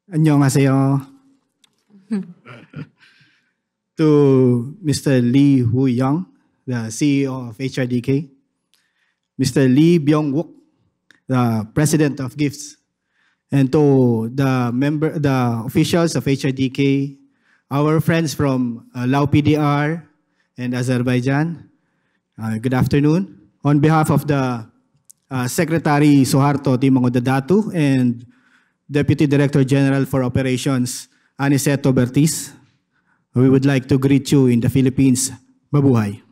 안녕하세요. To Mr. Lee Woo-young, the CEO of HRDK, Mr. Lee Byung-wook, the President of GIFTS, and to the officials of HRDK, our friends from Lao PDR and Azerbaijan, good afternoon. On behalf of the Secretary Suharto Timangodadatu and Deputy Director General for Operations, Aniceto Bertiz, we would like to greet you in the Philippines. Mabuhay.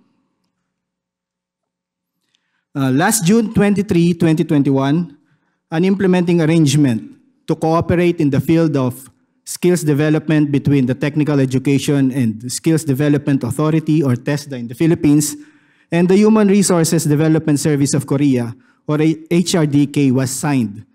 Last June 23, 2021, an implementing arrangement to cooperate in the field of skills development between the Technical Education and Skills Development Authority, or TESDA in the Philippines, and the Human Resources Development Service of Korea, or HRDK, was signed.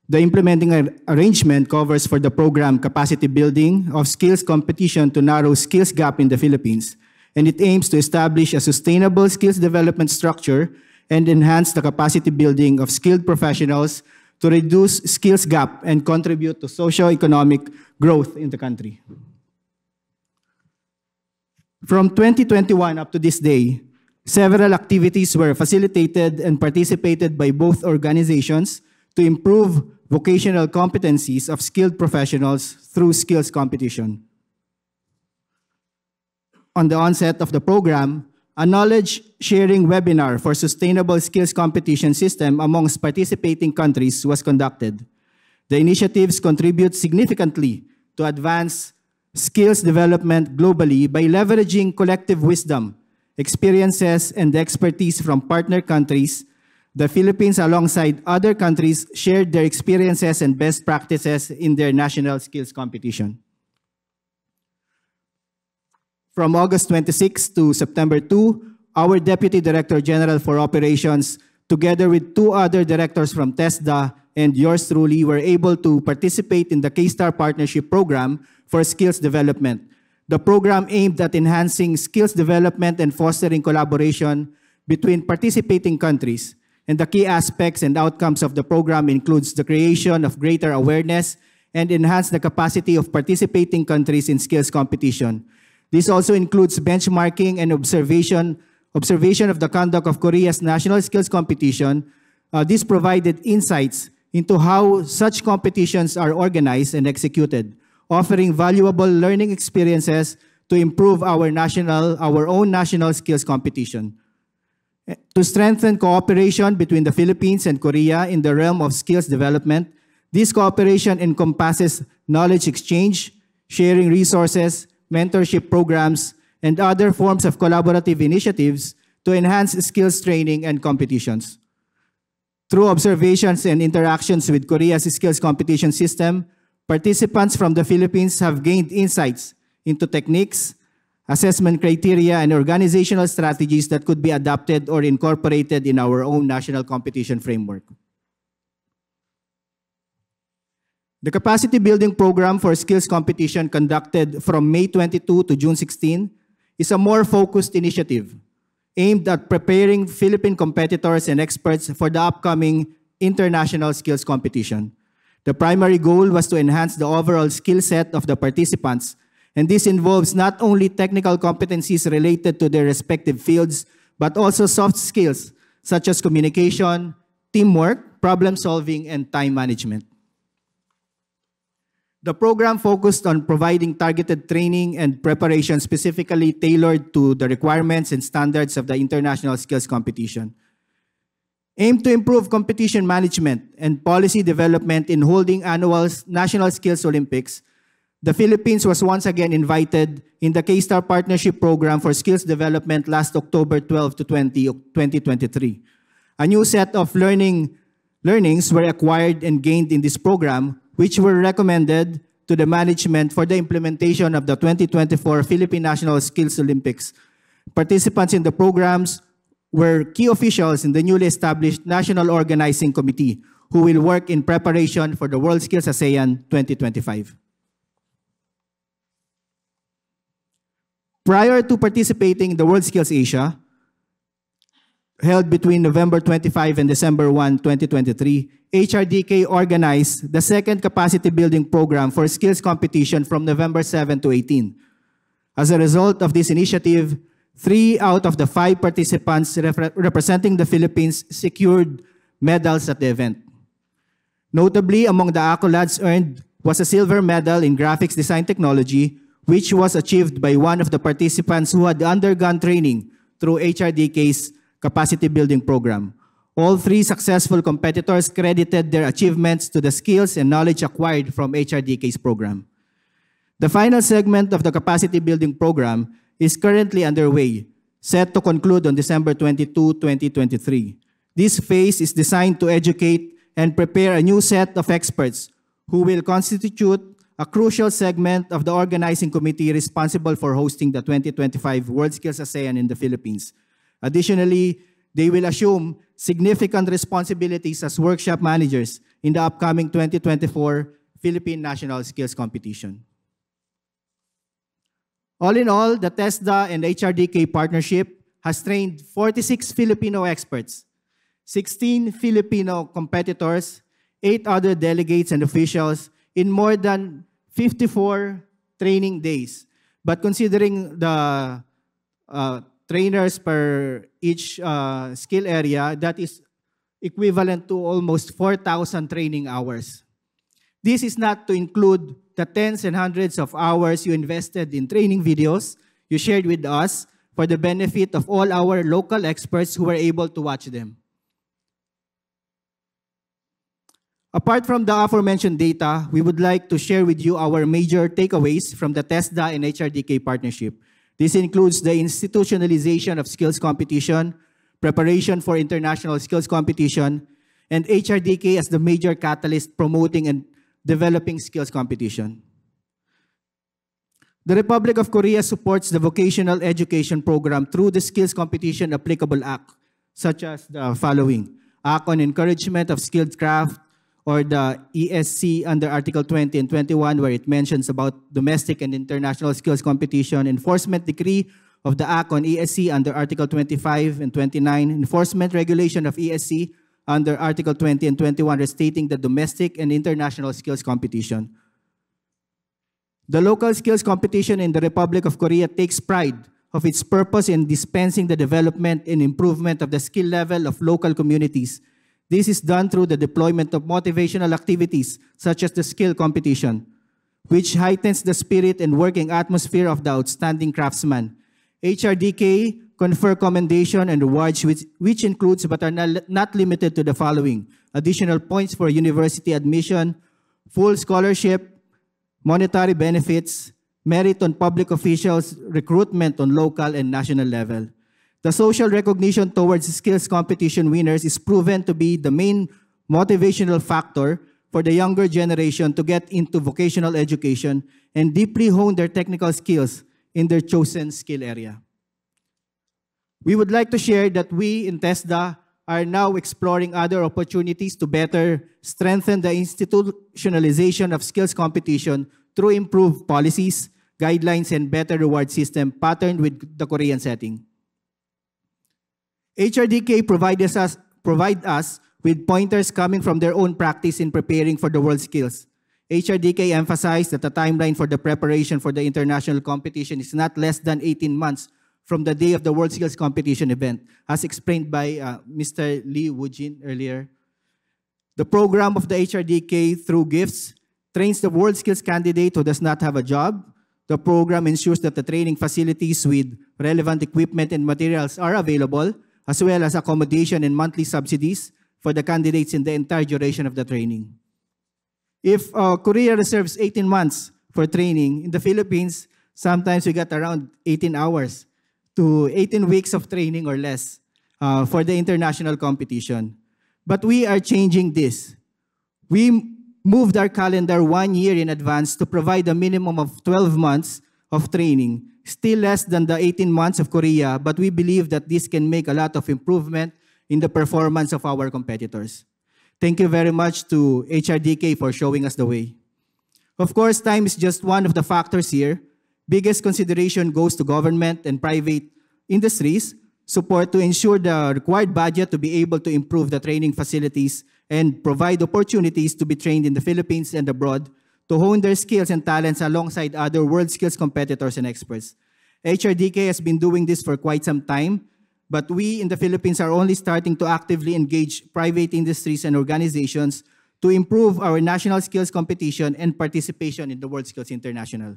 The implementing arrangement covers for the program capacity building of skills competition to narrow skills gap in the Philippines, and it aims to establish a sustainable skills development structure and enhance the capacity building of skilled professionals to reduce skills gap and contribute to socio-economic growth in the country. From 2021 up to this day, several activities were facilitated and participated by both organizations to improve vocational competencies of skilled professionals through skills competition. On the onset of the program, a knowledge-sharing webinar for sustainable skills competition system amongst participating countries was conducted. The initiatives contribute significantly to advance skills development globally by leveraging collective wisdom, experiences, and expertise from partner countries. The Philippines, alongside other countries, shared their experiences and best practices in their national skills competition. From August 26 to September 2, our Deputy Director General for Operations, together with two other directors from TESDA and yours truly, were able to participate in the K-Star Partnership Program for Skills Development. The program aimed at enhancing skills development and fostering collaboration between participating countries. And the key aspects and outcomes of the program includes the creation of greater awareness and enhance the capacity of participating countries in skills competition. This also includes benchmarking and observation of the conduct of Korea's national skills competition. This provided insights into how such competitions are organized and executed, offering valuable learning experiences to improve our own national skills competition. To strengthen cooperation between the Philippines and Korea in the realm of skills development, this cooperation encompasses knowledge exchange, sharing resources, mentorship programs, and other forms of collaborative initiatives to enhance skills training and competitions. Through observations and interactions with Korea's skills competition system, participants from the Philippines have gained insights into techniques, assessment criteria, and organizational strategies that could be adapted or incorporated in our own national competition framework. The capacity building program for skills competition conducted from May 22 to June 16 is a more focused initiative aimed at preparing Philippine competitors and experts for the upcoming international skills competition. The primary goal was to enhance the overall skill set of the participants, and this involves not only technical competencies related to their respective fields, but also soft skills such as communication, teamwork, problem solving, and time management. The program focused on providing targeted training and preparation specifically tailored to the requirements and standards of the international skills competition. Aimed to improve competition management and policy development in holding annual National Skills Olympics, the Philippines was once again invited in the K-Star Partnership Program for Skills Development last October 12 to 20, 2023. A new set of learnings were acquired and gained in this program, which were recommended to the management for the implementation of the 2024 Philippine National Skills Olympics. Participants in the programs were key officials in the newly established National Organizing Committee, who will work in preparation for the World Skills ASEAN 2025. Prior to participating in the World Skills Asia, held between November 25 and December 1, 2023, HRDK organized the second capacity building program for skills competition from November 7 to 18. As a result of this initiative, 3 out of the 5 participants representing the Philippines secured medals at the event. Notably, among the accolades earned was a silver medal in graphics design technology, which was achieved by one of the participants who had undergone training through HRDK's capacity building program. All 3 successful competitors credited their achievements to the skills and knowledge acquired from HRDK's program. The final segment of the capacity building program is currently underway, set to conclude on December 22, 2023. This phase is designed to educate and prepare a new set of experts who will constitute a crucial segment of the organizing committee responsible for hosting the 2025 World Skills ASEAN in the Philippines. Additionally, they will assume significant responsibilities as workshop managers in the upcoming 2024 Philippine National Skills Competition. All in all, the TESDA and HRDK partnership has trained 46 Filipino experts, 16 Filipino competitors, 8 other delegates and officials in more than 54 training days. But considering the trainers per each skill area, that is equivalent to almost 4,000 training hours. This is not to include the tens and hundreds of hours you invested in training videos you shared with us for the benefit of all our local experts who were able to watch them. Apart from the aforementioned data, we would like to share with you our major takeaways from the TESDA and HRDK partnership. This includes the institutionalization of skills competition, preparation for international skills competition, and HRDK as the major catalyst promoting and developing skills competition. The Republic of Korea supports the vocational education program through the Skills Competition Applicable Act, such as the following: Act on Encouragement of Skilled Craft, or the ESC under Article 20 and 21, where it mentions about domestic and international skills competition; Enforcement Decree of the Act on ESC under Article 25 and 29; Enforcement Regulation of ESC under Article 20 and 21, restating the domestic and international skills competition. The local skills competition in the Republic of Korea takes pride of its purpose in dispensing the development and improvement of the skill level of local communities. This is done through the deployment of motivational activities such as the skill competition, which heightens the spirit and working atmosphere of the outstanding craftsman. HRDK confer commendation and rewards which includes but are not limited to the following: additional points for university admission, full scholarship, monetary benefits, merit on public officials, recruitment on local and national level. The social recognition towards skills competition winners is proven to be the main motivational factor for the younger generation to get into vocational education and deeply hone their technical skills in their chosen skill area. We would like to share that we in TESDA are now exploring other opportunities to better strengthen the institutionalization of skills competition through improved policies, guidelines, and better reward system patterned with the Korean setting. HRDK provide us with pointers coming from their own practice in preparing for the world skills. HRDK emphasized that the timeline for the preparation for the international competition is not less than 18 months from the day of the World Skills Competition event, as explained by Mr. Lee Woojin earlier. The program of the HRDK, through gifts, trains the world skills candidate who does not have a job. The program ensures that the training facilities with relevant equipment and materials are available, as well as accommodation and monthly subsidies for the candidates in the entire duration of the training. If Korea reserves 18 months for training, in the Philippines, sometimes we get around 18 hours to 18 weeks of training or less for the international competition. But we are changing this. We moved our calendar 1 year in advance to provide a minimum of 12 months of training, still less than the 18 months of Korea, but we believe that this can make a lot of improvement in the performance of our competitors. Thank you very much to HRDK for showing us the way. Of course, time is just one of the factors here. Biggest consideration goes to government and private industries, support to ensure the required budget to be able to improve the training facilities and provide opportunities to be trained in the Philippines and abroad to hone their skills and talents alongside other world skills competitors and experts. HRDK has been doing this for quite some time, but we in the Philippines are only starting to actively engage private industries and organizations to improve our national skills competition and participation in the World Skills International.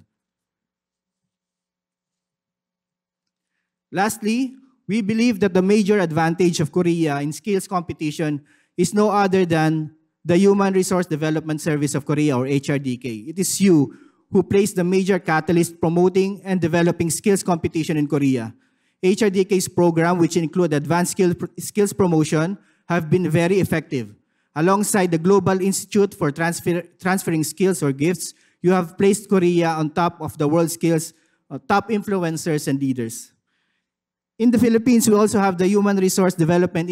Lastly, we believe that the major advantage of Korea in skills competition is no other than the Human Resource Development Service of Korea, or HRDK. It is you who plays the major catalyst promoting and developing skills competition in Korea. HRDK's program, which include advanced skills promotion, have been very effective. Alongside the Global Institute for Transferring Skills or GIFTS, you have placed Korea on top of the world skills, top influencers and leaders. In the Philippines, we also have the Human Resource Development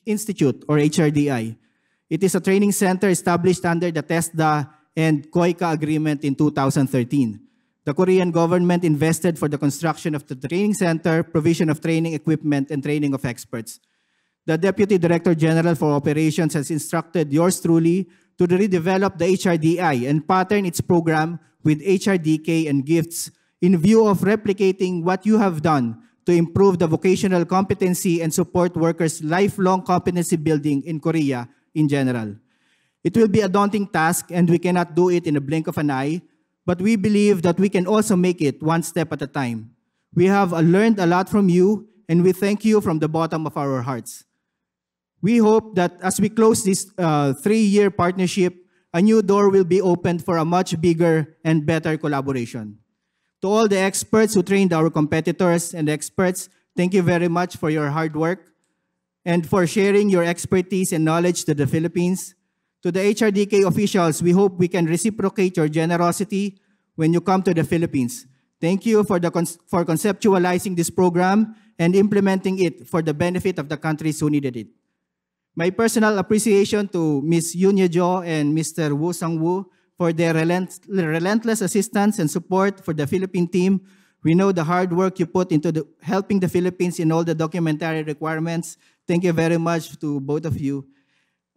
Institute, or HRDI. It is a training center established under the TESDA and COICA agreement in 2013. The Korean government invested for the construction of the training center, provision of training equipment, and training of experts. The Deputy Director General for Operations has instructed yours truly to redevelop the HRDI and pattern its program with HRDK and GIFTS in view of replicating what you have done to improve the vocational competency and support workers' lifelong competency building in Korea in general. It will be a daunting task and we cannot do it in a blink of an eye, but we believe that we can also make it one step at a time. We have learned a lot from you and we thank you from the bottom of our hearts. We hope that as we close this 3-year partnership, a new door will be opened for a much bigger and better collaboration. To all the experts who trained our competitors and experts, thank you very much for your hard work and for sharing your expertise and knowledge to the Philippines. To the HRDK officials, we hope we can reciprocate your generosity when you come to the Philippines. Thank you for conceptualizing this program and implementing it for the benefit of the countries who needed it. My personal appreciation to Ms. Yoon Ye-jo and Mr. Woo Sang-woo for their relentless assistance and support for the Philippine team. We know the hard work you put into helping the Philippines in all the documentary requirements. Thank you very much to both of you.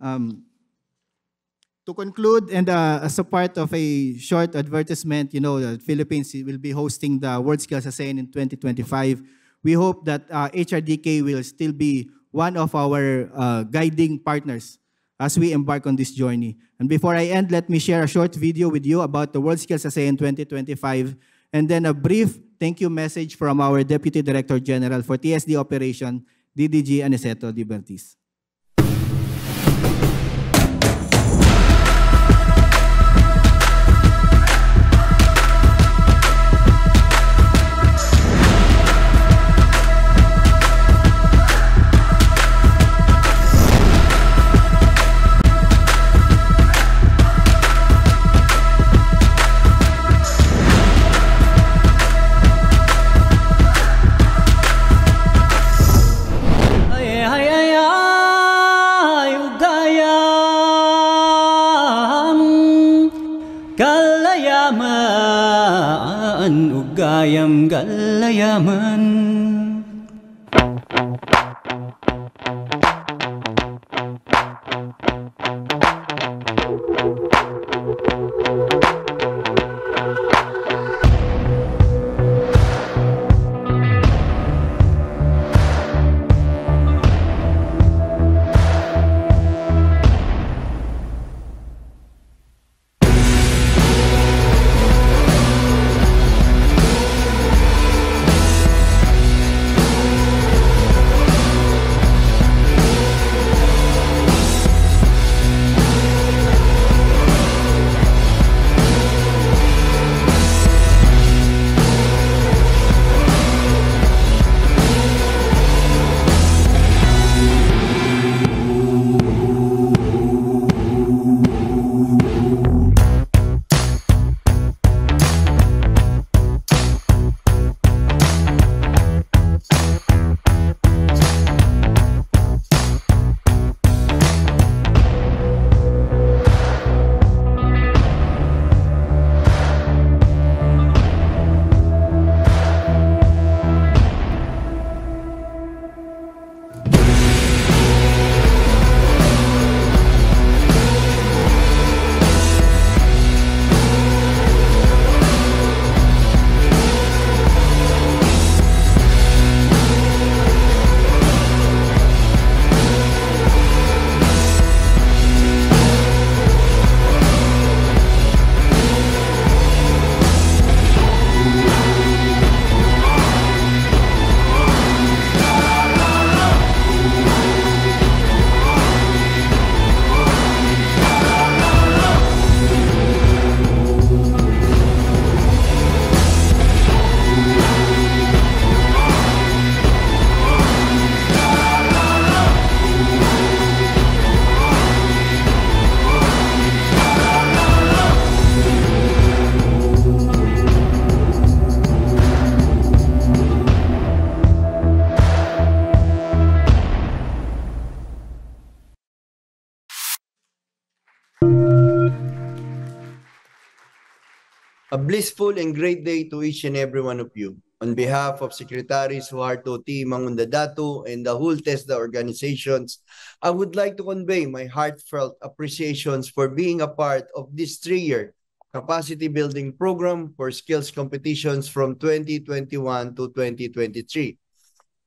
To conclude, and as a part of a short advertisement, you know, the Philippines will be hosting the World Skills ASEAN in 2025. We hope that HRDK will still be one of our guiding partners as we embark on this journey. And before I end, let me share a short video with you about the World Skills ASEAN 2025, and then a brief thank you message from our Deputy Director General for TSD Operation, DDG Aniceto Divertis. Ugayam galayaman. A blissful and great day to each and every one of you. On behalf of Secretary Suharto T. Mangundadato and the whole TESDA organizations, I would like to convey my heartfelt appreciations for being a part of this 3-year capacity building program for skills competitions from 2021 to 2023.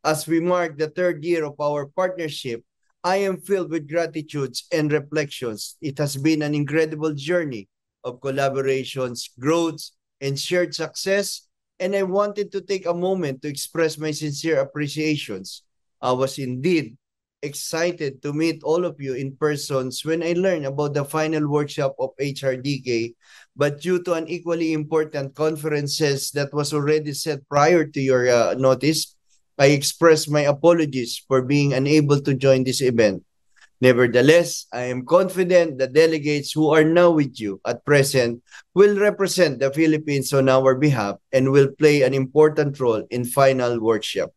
As we mark the 3rd year of our partnership, I am filled with gratitudes and reflections. It has been an incredible journey of collaborations, growth, and shared success, and I wanted to take a moment to express my sincere appreciations. I was indeed excited to meet all of you in persons when I learned about the final workshop of HRDK, but due to an equally important conferences that was already set prior to your notice, I express my apologies for being unable to join this event. Nevertheless, I am confident the delegates who are now with you at present will represent the Philippines on our behalf and will play an important role in final workshop.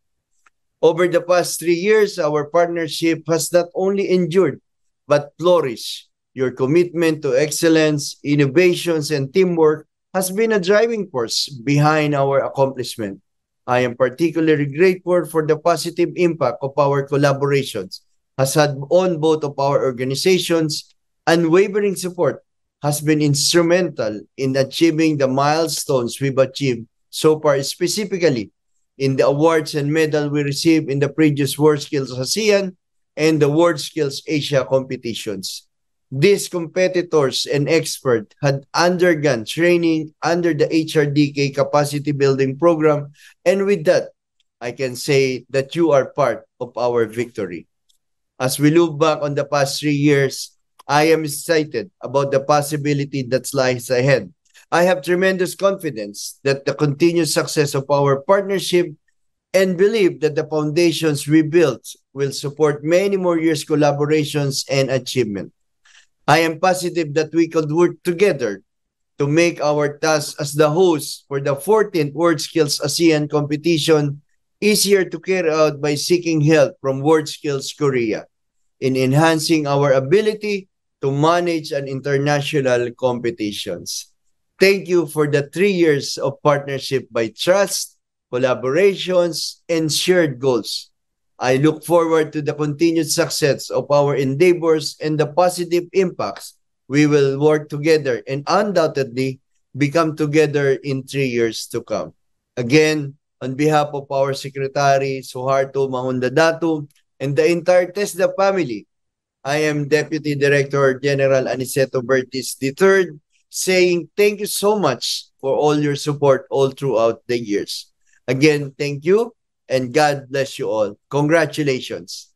Over the past 3 years, our partnership has not only endured but flourished. Your commitment to excellence, innovations, and teamwork has been a driving force behind our accomplishment. I am particularly grateful for the positive impact of our collaborations has had on both of our organizations. Unwavering support has been instrumental in achieving the milestones we've achieved so far, specifically in the awards and medal we received in the previous World Skills ASEAN and the World Skills Asia competitions. These competitors and experts had undergone training under the HRDK capacity building program, and with that, I can say that you are part of our victory. As we look back on the past 3 years, I am excited about the possibility that lies ahead. I have tremendous confidence that the continued success of our partnership and believe that the foundations we built will support many more years' collaborations and achievement. I am positive that we could work together to make our task as the host for the 14th World Skills ASEAN competition easier to carry out by seeking help from World Skills Korea in enhancing our ability to manage an international competitions. Thank you for the 3 years of partnership by trust, collaborations, and shared goals. I look forward to the continued success of our endeavors and the positive impacts we will work together and undoubtedly become together in 3 years to come. Again, on behalf of our Secretary, Suharto Mahundadato, and the entire TESDA family, I am Deputy Director General Aniceto Bertis III, saying thank you so much for all your support all throughout the years. Again, thank you, and God bless you all. Congratulations.